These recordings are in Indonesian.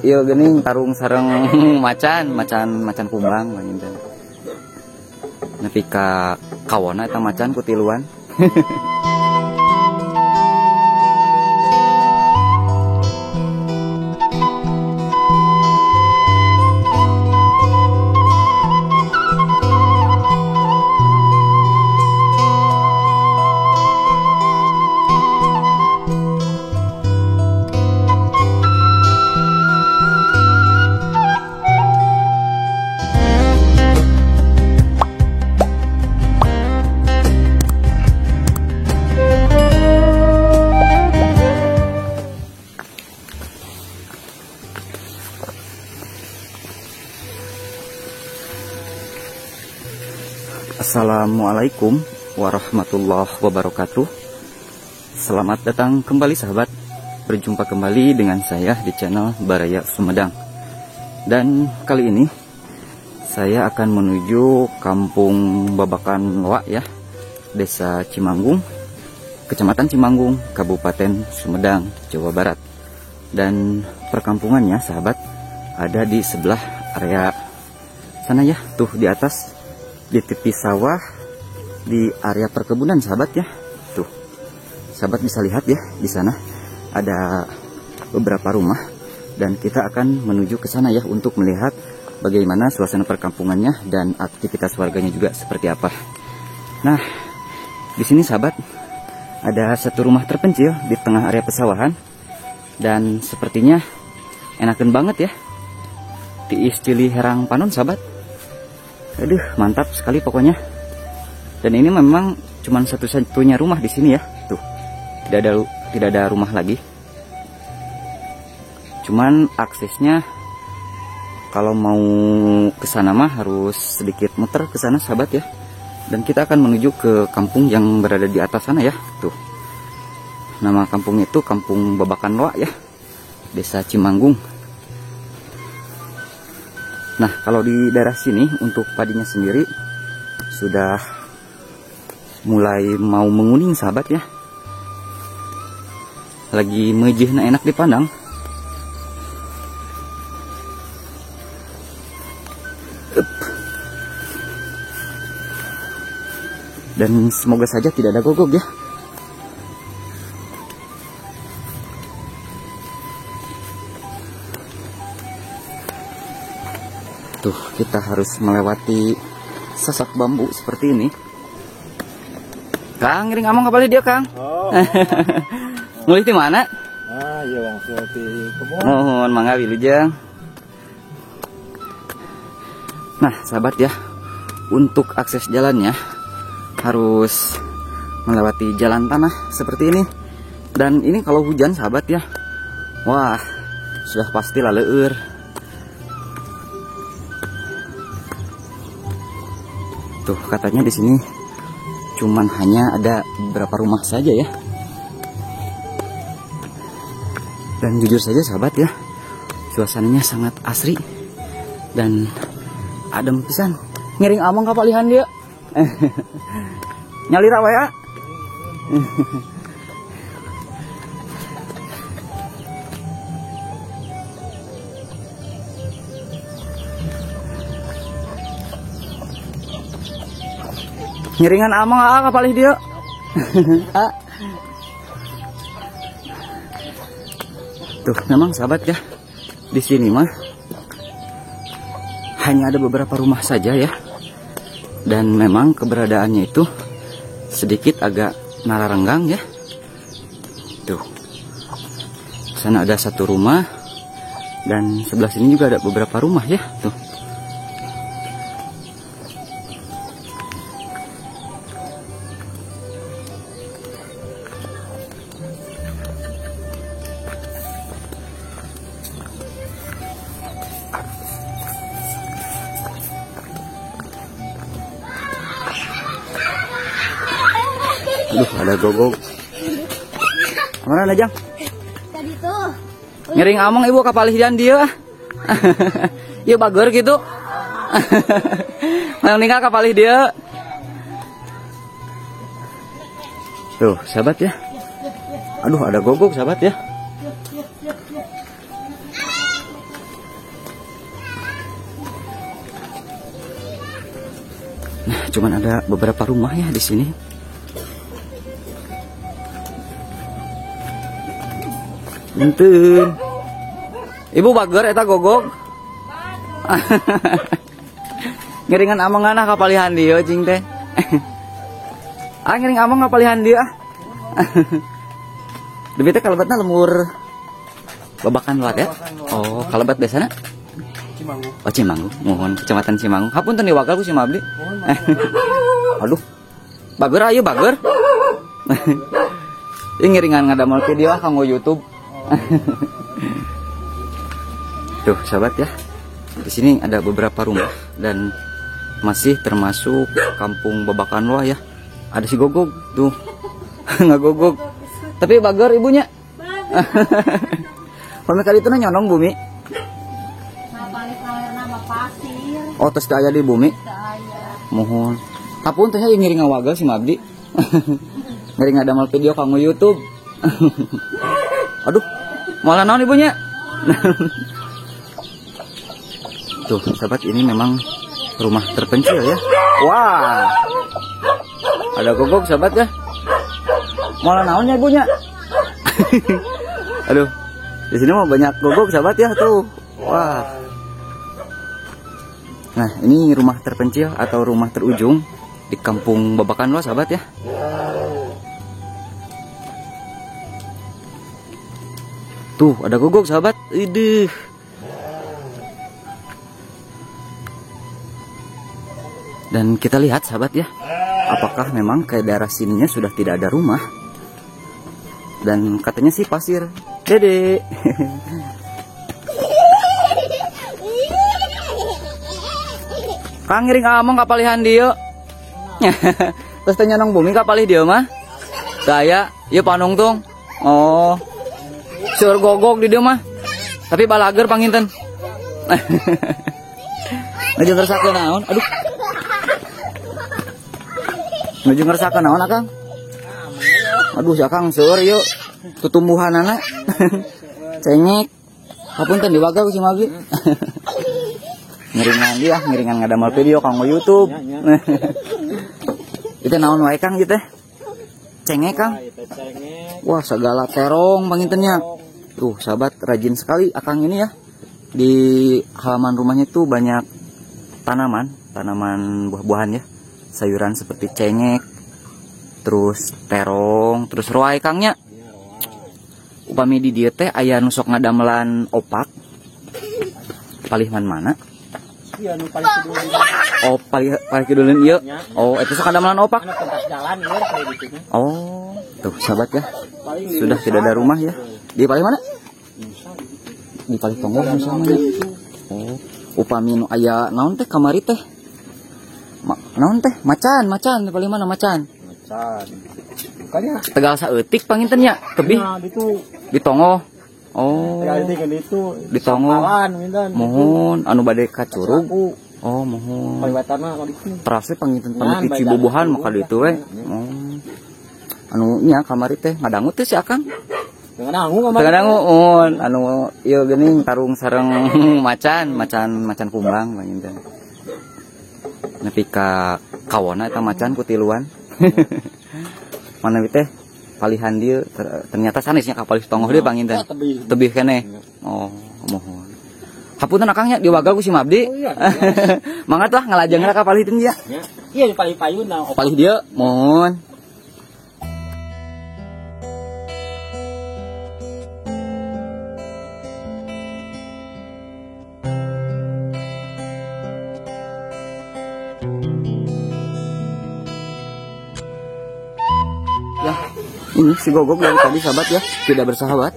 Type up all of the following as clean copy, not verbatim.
iya geuning tarung sareng macan kumbang lain teh. Nepi ka kawona eta macan ku tiluan. Assalamualaikum warahmatullahi wabarakatuh. Selamat datang kembali sahabat. Berjumpa kembali dengan saya di channel Baraya Sumedang. Dan kali ini saya akan menuju Kampung Babakan Loa ya, Desa Cimanggung, Kecamatan Cimanggung, Kabupaten Sumedang, Jawa Barat. Dan perkampungannya sahabat ada di sebelah area sana ya, tuh di atas. Di tepi sawah, di area perkebunan sahabat ya. Tuh, sahabat bisa lihat ya, di sana ada beberapa rumah dan kita akan menuju ke sana ya untuk melihat bagaimana suasana perkampungannya dan aktivitas warganya juga seperti apa. Nah, di sini sahabat ada satu rumah terpencil di tengah area pesawahan dan sepertinya enakan banget ya. Tiis cili herang panon sahabat. Aduh, mantap sekali pokoknya. Dan ini memang cuma satu-satunya rumah di sini ya. Tuh, tidak ada rumah lagi. Cuman aksesnya kalau mau ke sana mah harus sedikit muter ke sana sahabat ya. Dan kita akan menuju ke kampung yang berada di atas sana ya. Tuh. Nama kampung itu Kampung Babakan Loa ya. Desa Cimanggung. Nah, kalau di daerah sini untuk padinya sendiri sudah mulai mau menguning sahabat ya. Lagi mejihna enak dipandang. Dan semoga saja tidak ada gogok ya. Tuh, kita harus melewati sasak bambu seperti ini. Kang, ngiring among kapal dia, Kang. Oh. Mulih di mana? Ah, iya Bang, seperti kebun. Mohon mangga wilujeng. Nah, sahabat ya, untuk akses jalannya harus melewati jalan tanah seperti ini. Dan ini kalau hujan sahabat ya, wah, sudah pasti laleur. Tuh, katanya di sini cuman hanya ada beberapa rumah saja ya. Dan jujur saja sahabat ya, suasananya sangat asri dan adem pisan. Ngiring among kapalihan dia. Nyalira wae ya. Ngiringan amang kapalih dia. Tuh, memang sahabat ya, di sini mah hanya ada beberapa rumah saja ya. Dan memang keberadaannya itu sedikit agak nararenggang ya. Tuh, sana ada satu rumah dan sebelah sini juga ada beberapa rumah ya. Tuh. Aduh, ada gogok. Mana ada Jang? Tadi tuh. Ngering among ibu kapalihan dia. Iya bager gitu. Yang nikah kapalih dia. Tuh, sahabat ya. Aduh, ada gogok sahabat ya. Nah, cuman ada beberapa rumah ya di sini. Enten. Ibu bager eta gogog. Ngiringan amanganah kapalihan dia cing teh. Ngiring amang kapalihan dia. Demi teh kalebatna lemur babakan luat ya. Oh, kalebat biasana? Cimanggu. Oh, Cimanggu. Mohon Kecamatan Cimanggu. Hapunten diwagal ku si Mabdi. Aduh. Bager ayo bager. Ini ngiringan ngadamel video kanggo YouTube. Tuh, sahabat ya. Di sini ada beberapa rumah dan masih termasuk kampung babakan loa ya. Ada si Gogog tuh. Nggak Gogog. Tapi bager ibunya. Pamit kali itu nyonong bumi. Oh, terus aya di bumi. Mohon. Kapun teh ngiring ngawagal si Mabdi. Ngiring ngadamel video kanggo YouTube. Aduh, malah naon ibunya. Tuh, sahabat, ini memang rumah terpencil ya. Wah. Ada Gogog sahabat ya. Malah naonnya ibunya. Aduh. Di sini mah banyak Gogog sahabat ya tuh. Wah. Nah, ini rumah terpencil atau rumah terujung di kampung Babakan loa sahabat ya. Tuh, ada Gogog sahabat. Idih. Dan kita lihat sahabat ya, apakah memang ke daerah sininya sudah tidak ada rumah. Dan katanya sih pasir. Dede. Kang ngiring among kapalihan dia. Terus tanya nong bumi kapalih dia mah. Saya, ya panung tung. Oh. Sur Gogog di dia mah. Tapi balager panginten. Ngajeng ngeresakeun naon? Aduh. Ngajeng ngeresakeun naon Akang? Aduh, si Akang seur yuk. Tutumbuhan anak. Cengek. Hapunten diwagal ku si Mabdi. Ngiringan dia, ngiringan ngadamel video kanggo YouTube. Itu naon wae Kang gitu teh? Cengek Kang. Wah, segala terong pangintennya. Tuh, sahabat, rajin sekali Akang ini ya. Di halaman rumahnya tuh banyak tanaman buah-buahan ya. Sayuran seperti cengek, terus terong, terus roai Kangnya. Upami di dieu teh aya nu sok ngadamelan opak. Palih mana? Iya, nu paling kiduleun. Oh, palih kiduleun ieu. Oh, eta sok ngadamelan opak. Jalan ya kayak gitu. Oh, tuh sahabat ya. Sudah tidak ada rumah ya. Di palih mana? Di palih tonggong misalnya. Oh, upami nu aya naon teh kamari teh? Naon teh? Macan di palih mana macan? Macan. Bukannya Tegal saeutik pangintennya, tebih. nah, itu Di Tongo. Oh. Di Tongo. Mohon anu bade ka Curug. Oh, mohon. Paliwatanna ka ditu. Terase panginten pamit Cibubuhan maka ditu we. Oh. Anu nya kamari teh ngadangu teh si Akang. Ngadangu anu ieu geuning tarung sareng macan kumbang panginten. Nepi ka kawona eta macan ku tiluan. Mana teh palihan dia ternyata sanesnya kapal Tongoh dia panginten. Tebih keneh. Oh, mohon. Hapunten Akangnya diwagal ku si Mabdi. Mangga lah ngalajengna kapal itu dia. Iya, di palih-payun nah. Palih dia, mohon. Ya, ini si Gogog dari tadi sahabat ya, tidak bersahabat.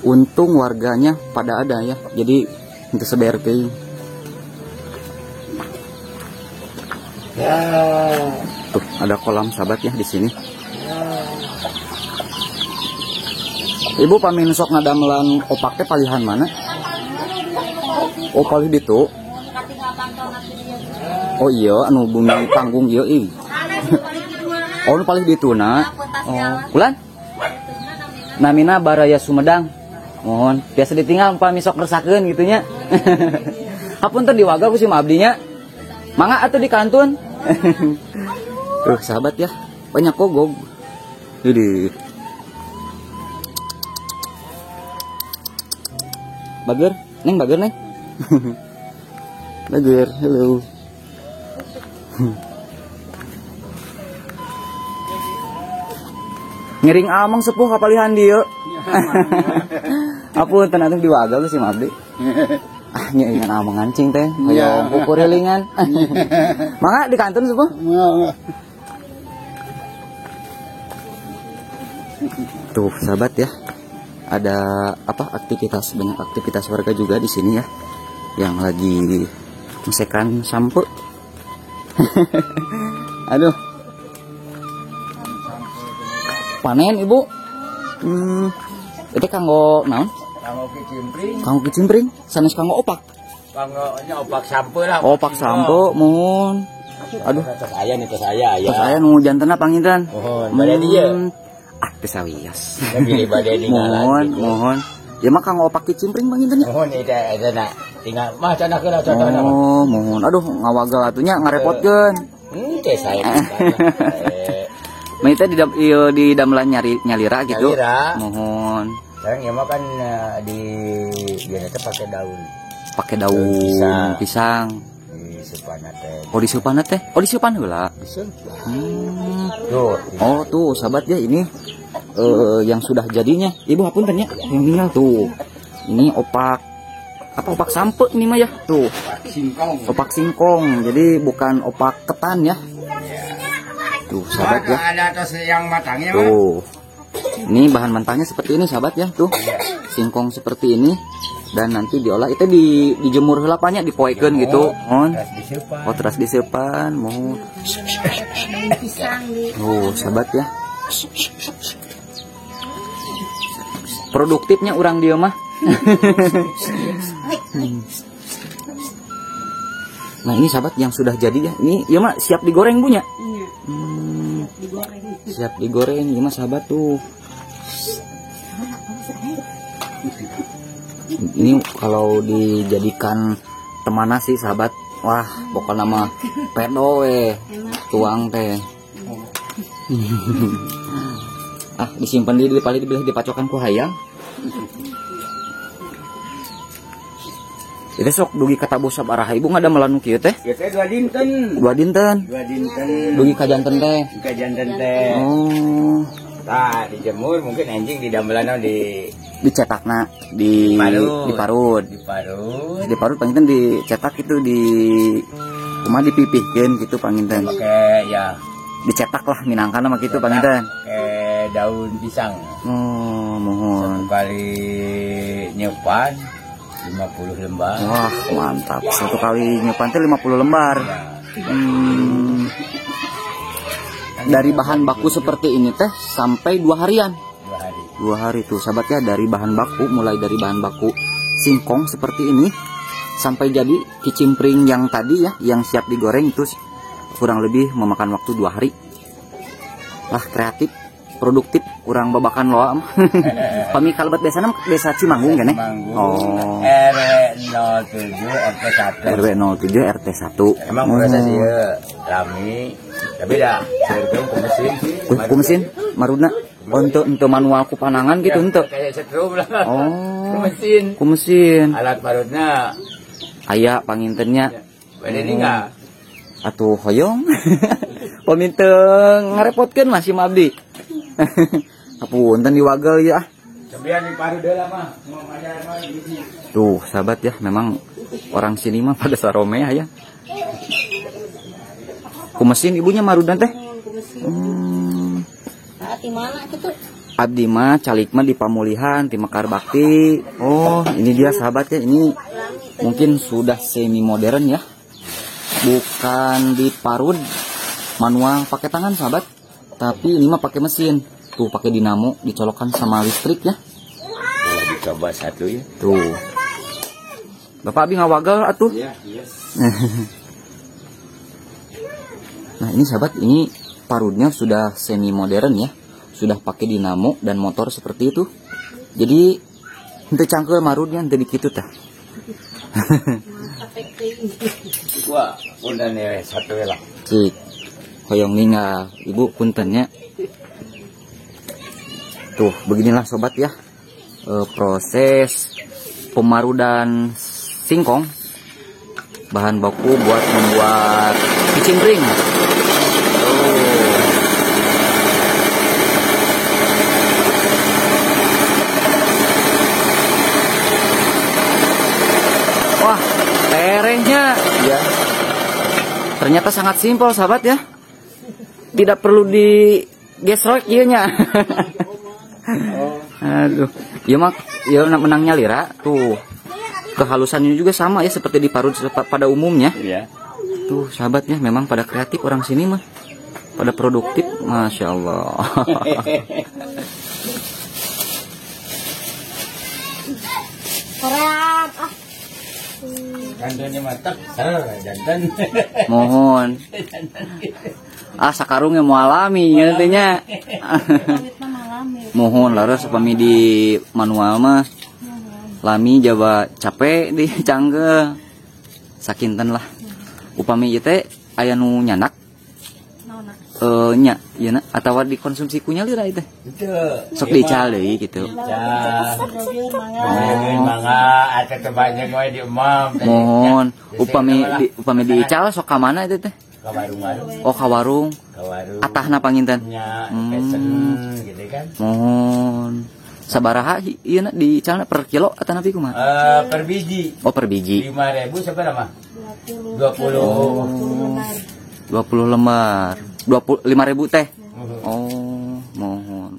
Untung warganya pada ada ya, jadi untuk seber teh. Ya. Tuh, ada kolam sahabat ya di sini. Ibu pamin sok ngadamelan opak teh palihan mana? Oh, palih ditu. Oh iya, anu bumi panggung ieu ih. Oh, nu palih dituna. Oh, ulan? Namina Baraya Sumedang. Mohon, biasa ditinggal pami sok resakeun gitu nya. Hapunten diwagal ku si Mabdi nya. Mangga atuh di kantun. Tuh sahabat ya, banyak kogog. Jadi Bager, Neng Bager Neng. Bager, halo. Ngiring amang sepuh kapalihan dia. Apun tenatung diwagal sih Mabdi. Ah nya ingan amang ngancing teh, hoyong kukur helingan. Mangga di kantun sepuh. Tuh sahabat ya, ada apa aktivitas, banyak aktivitas warga juga di sini ya, yang lagi mesekan sampo. Aduh, panen ibu. Itu kanggo naon? Kanggo kicimpring. Kanggo kicimpring, sanes kanggo opak. Kanggo nya opak sampo lah. Opak sampo, mohon. Aduh, Tos aya nih, tos aya ya. terus saya nunggu jantena panginten. Mohon, bade dia. Ah, tesawias. Pilih bade di Mohon. Ya mah kanggo opak kicimpring panginten ya. Mohon eta na. Tinggal mah cenah keula contohna. Oh, mohon. Aduh, ngawagal atunya ngarepotkeun. Teh saya. Maita di damelan nyalira gitu. Nyalira. Mohon. Sekarang ya mah kan di dia teh pakai daun. Pakai daun pisang. Di supana teh. Oh, di supana teh. Oh, di supana heula. Tuh. Oh, tuh sahabat ya ini yang sudah jadinya. Ibu hapunten ya. Yang tinggal tuh. Ini opak apa opak sampe ini mah ya. Tuh. Singkong. Opak singkong. Jadi bukan opak ketan ya. Tuh sahabat ya. Ada tos yang matangnya mah. Tuh. Ini bahan mentahnya seperti ini sahabat ya. Tuh. Singkong seperti ini. Dan nanti diolah itu dijemur heula nya dipoekeun gitu. Mohon. Oh, teras diseupan. Mohon. Oh, sahabat ya. Produktifnya orang dia mah. Nah, ini sahabat yang sudah jadi ya. Ini ya mah siap digoreng punya. Siap digoreng ya mah sahabat tuh. Ini kalau dijadikan teman nasi sahabat, wah pokoknya nama pedo tuang teh. Ah disimpan di paling dipacokan ku hayang. Itu sok dugi kata bosab arah ibu ngada melanu kieu teh. Ya teh 2 dinten. 2 dinten. 2 dinten. Dugi ka janten teh. Ka janten teh. Oh. Tah dijemur mungkin anjing di damelan Dicetakna diparut. Diparut panginten dicetak itu di rumah dipipihkeun gitu panginten. Pakai ya dicetak lah minangkana mah kitu panginten. Pakai daun pisang. Oh, mohon. Satu kali nyepan 50 lembar. Wah, mantap. Satu kali nyepan teh 50 lembar. Dari bahan baku seperti ini teh sampai 2 harian. 2 hari tuh sahabat ya, dari bahan baku, mulai dari bahan baku singkong seperti ini sampai jadi kicimpring yang tadi ya, yang siap digoreng itu kurang lebih memakan waktu 2 hari. Lah kreatif, produktif, kurang babakan loam. Pami kalebet biasanya desa Cimanggung kan ya? Oh. RW 07 RT 1. Emang proses ieu rami, tapi dah ku mesin maruna untuk manual ku panangan gitu untuk kayak setrum lah. Oh. Ku mesin. Ku mesin. Alat parutna aya pangintennya. Bade enggak. Atuh hoyong. Paminteng ngarepotkeun mah si Mabdi. Apunten diwagel ya. Cobian diparu deula mah. Mau ajar mah di sini. Tuh, sahabat ya, memang orang sini mah pada sarome ya. Ku mesin ibunya marudan teh. Abdi mah calik mah di Pamulihan, di Mekar Bakti. Oh, ini dia sahabat ya, ini mungkin sudah semi modern ya. Bukan diparut manual pakai tangan sahabat, tapi ini mah pakai mesin. Tuh pakai dinamo, dicolokkan sama listrik ya. Oh, dicoba satu ya. Tuh. Bapak Abi ngawagal atuh. Iya, yes. Nah, ini sahabat, ini parutnya sudah semi modern ya. Sudah pakai dinamo dan motor seperti itu. Jadi henteu cangkeul marutnya henteu dikitu tah. Wah, udah nih satu lah. Cik hoyong ninggal ibu puntennya. Tuh beginilah sobat ya, proses pemarudan singkong, bahan baku buat membuat kicimpring. Wah, lerengnya ya ternyata sangat simpel sahabat ya, tidak perlu di gesrek ianya. Aduh, ya mak, ya menangnya lira tuh. Kehalusannya juga sama ya seperti diparut pada umumnya. Iya. Tuh sahabatnya memang pada kreatif orang sini mah, pada produktif, masya Allah. Jantannya mantap, jantan. Mohon. Sakarungnya mau alami nantinya. Mohon laras upami di manual mah lami jawa capek di cangge sakinten lah. Upami ieu teh aya nu nyanak nya yeuna atawa dikonsumsi ku nyalira ieu teh. Sok dical deui gitu. Mangga atuh teu banyak we di emam. Mohon upami diical sok ka mana itu teh? Ka warung-warung. Oh ka warung. Ka warung. Atahna panginten. Nya pesen gitu kan. Mohon. Sabaraha ieu dicalna per kilo atau napi kumaha? Per biji. Oh per biji. 5.000 sabaraha mah? 20. 20 lembar. 25.000 teh. Oh, mohon.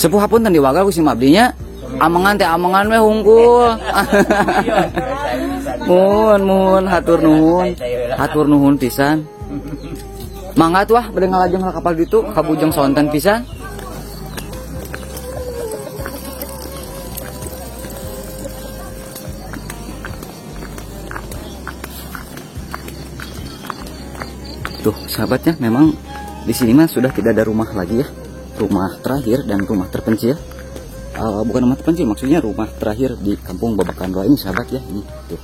Sepuh hapunten diwagal ku si Mabdinya. Amangan teh amangan we hungkul. Mun hatur nuhun. Hatur nuhun pisan. Mangga tuh bade ngalajeng ka kapal ditu kabujeng sonten pisan. Tuh sahabatnya memang di sini mah sudah tidak ada rumah lagi ya. Rumah terakhir dan rumah terpencil, bukan rumah terpencil, maksudnya rumah terakhir di kampung Babakan Dua ini sahabat ya. Ini tuh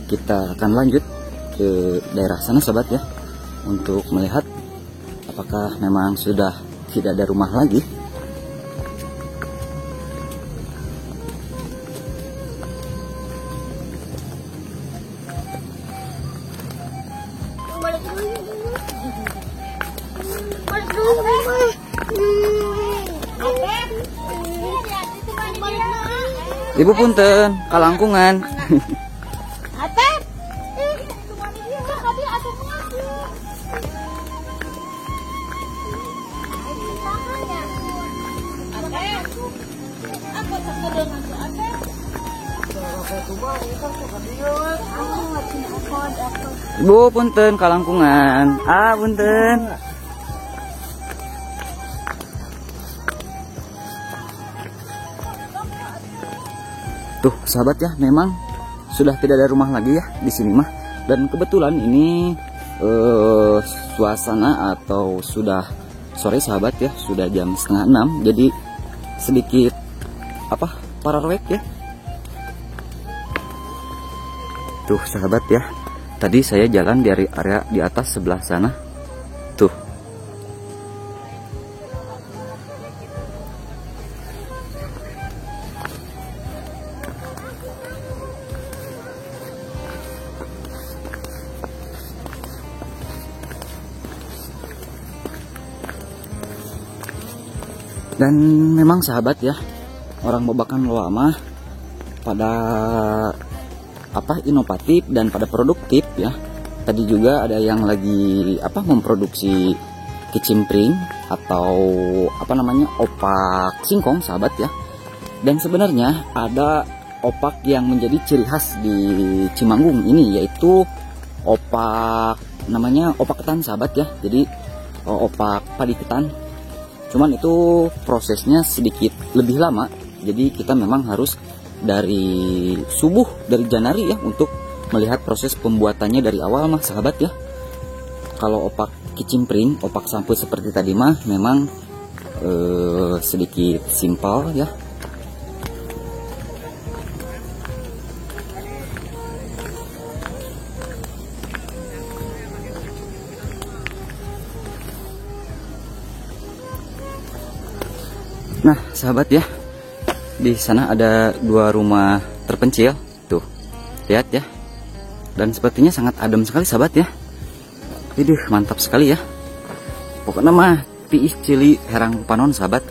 kita akan lanjut ke daerah sana sahabat ya, untuk melihat apakah memang sudah tidak ada rumah lagi. Ibu punten, kalangkungan. Ibu punten, kalangkungan. Punten. Tuh sahabat ya, memang sudah tidak ada rumah lagi ya di sini mah. Dan kebetulan ini suasana atau sudah sore sahabat ya, sudah jam 5:30. Jadi sedikit pararwek ya. Tuh sahabat ya, tadi saya jalan dari area di atas sebelah sana. Tuh. Dan memang sahabat ya, orang Babakan Loa pada inovatif dan pada produktif ya. Tadi juga ada yang lagi memproduksi kicimpring atau opak singkong sahabat ya. Dan sebenarnya ada opak yang menjadi ciri khas di Cimanggung ini, yaitu opak ketan sahabat ya. Jadi opak padi ketan. Cuman itu prosesnya sedikit lebih lama. Jadi kita memang harus dari subuh, dari janari ya, untuk melihat proses pembuatannya dari awal mah sahabat ya. Kalau opak kicimpring, opak sampul seperti tadi mah memang sedikit simpel ya. Nah sahabat ya, di sana ada 2 rumah terpencil tuh, lihat ya. Dan sepertinya sangat adem sekali sahabat ya. Idih, mantap sekali ya. Pokoknya mah tiis cili herang panon sahabat.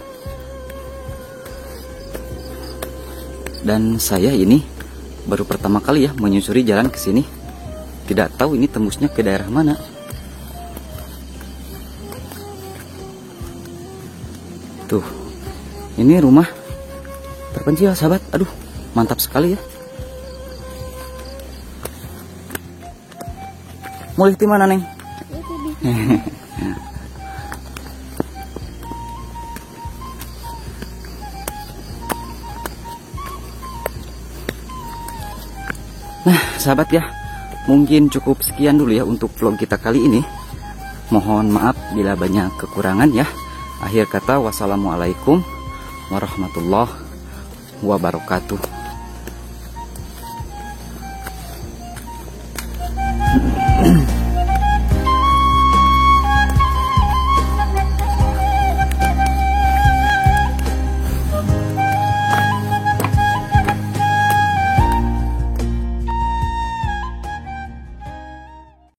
Dan saya ini baru pertama kali ya menyusuri jalan ke sini. Tidak tahu ini tembusnya ke daerah mana. Tuh, ini rumah terpencil sahabat. Aduh, mantap sekali ya. Mulai di mana Neng? Nah sahabat ya, mungkin cukup sekian dulu ya untuk vlog kita kali ini. Mohon maaf bila banyak kekurangan ya. Akhir kata, wassalamualaikum warahmatullahi wabarakatuh.